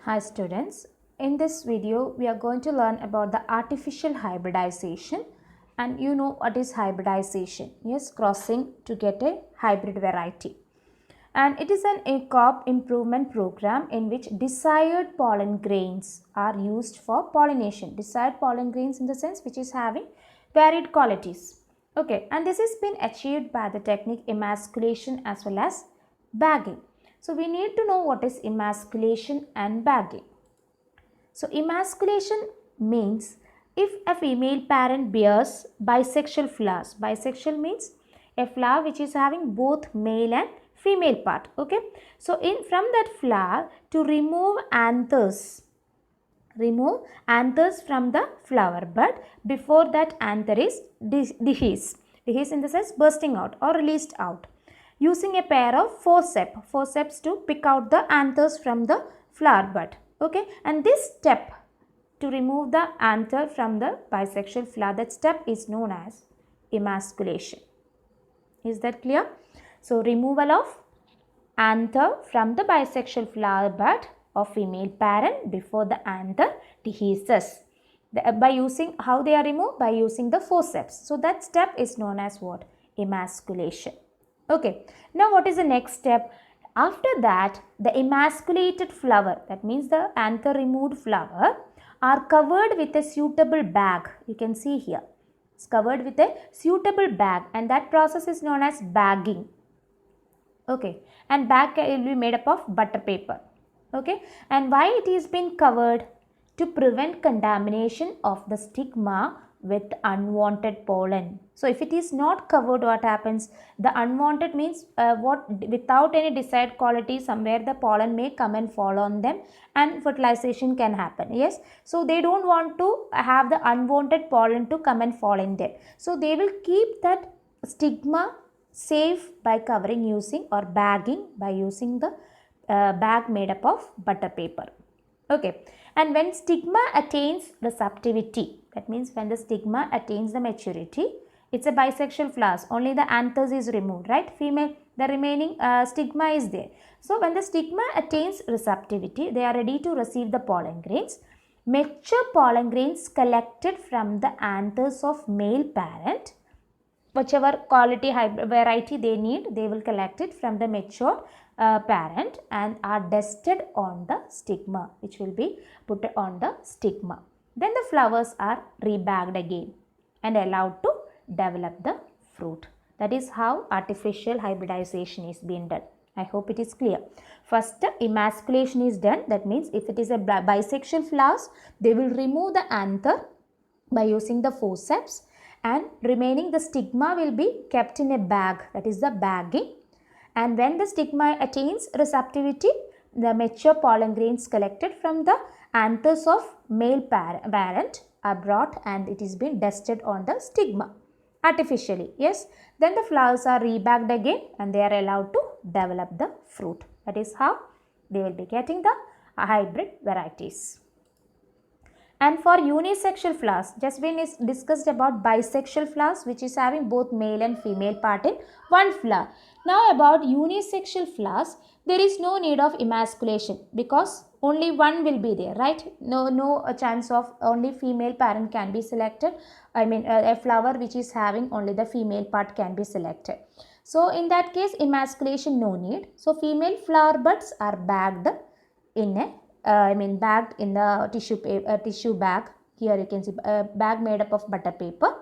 Hi students, in this video we are going to learn about the artificial hybridization, and you know what is hybridization. Yes, crossing to get a hybrid variety. And it is an crop improvement program in which desired pollen grains are used for pollination. Desired pollen grains in the sense which is having varied qualities. Okay, and this has been achieved by the technique emasculation as well as bagging. So we need to know what is emasculation and bagging. So emasculation means if a female parent bears bisexual flowers. Bisexual means a flower which is having both male and female part. Okay. So from that flower to remove anthers from the flower bud before that anther is dehisced. Dehisced in the sense bursting out or released out. Using a pair of forceps to pick out the anthers from the flower bud. Okay, and this step to remove the anther from the bisexual flower, that step is known as emasculation. Is that clear? So removal of anther from the bisexual flower bud of female parent before the anther dehisces. By using, how they are removed? By using the forceps. So that step is known as what? Emasculation. Okay. Now what is the next step? After that, the emasculated flower, that means the anther removed flower, are covered with a suitable bag. You can see here. It's covered with a suitable bag, and that process is known as bagging. Okay, and bag will be made up of butter paper. Okay, and why it is been covered? To prevent contamination of the stigma with unwanted pollen. So if it is not covered, what happens? The unwanted means without any desired quality, somewhere the pollen may come and fall on them and fertilization can happen. Yes, so they don't want to have the unwanted pollen to come and fall in there. So they will keep that stigma safe by covering using or bagging by using the bag made up of butter paper. Okay, and when stigma attains receptivity, that means when the stigma attains the maturity, it's a bisexual flowers, only the anthers is removed, right? Female, the remaining stigma is there. So when the stigma attains receptivity, they are ready to receive the pollen grains. Mature pollen grains collected from the anthers of male parent, whichever quality variety they need, they will collect it from the mature parent and are dusted on the stigma, which will be put on the stigma. Then the flowers are rebagged again and allowed to develop the fruit. That is how artificial hybridization is being done. I hope it is clear. First, emasculation is done. That means if it is a bisexual flowers, they will remove the anther by using the forceps, and remaining the stigma will be kept in a bag, that is the bagging. And when the stigma attains receptivity, the mature pollen grains collected from the anthers of male parent are brought and it is being dusted on the stigma artificially. Yes, then the flowers are rebagged again and they are allowed to develop the fruit. That is how they will be getting the hybrid varieties. And for unisexual flowers, just been discussed about bisexual flowers, which is having both male and female part in one flower. Now about unisexual flowers, there is no need of emasculation because only one will be there, right? No chance of only female parent can be selected. I mean a flower which is having only the female part can be selected. So in that case, emasculation no need. So female flower buds are bagged in a bagged in the tissue bag. Here you can see a bag made up of butter paper.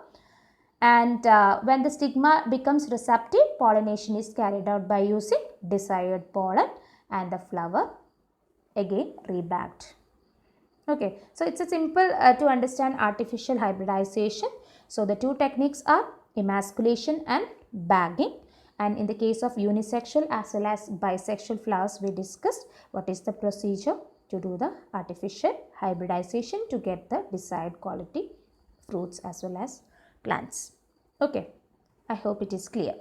And when the stigma becomes receptive, pollination is carried out by using desired pollen and the flower again rebagged. Okay, so it's a simple to understand artificial hybridization. So the two techniques are emasculation and bagging. And in the case of unisexual as well as bisexual flowers, we discussed what is the procedure to do the artificial hybridization to get the desired quality fruits as well as plants. Okay, I hope it is clear.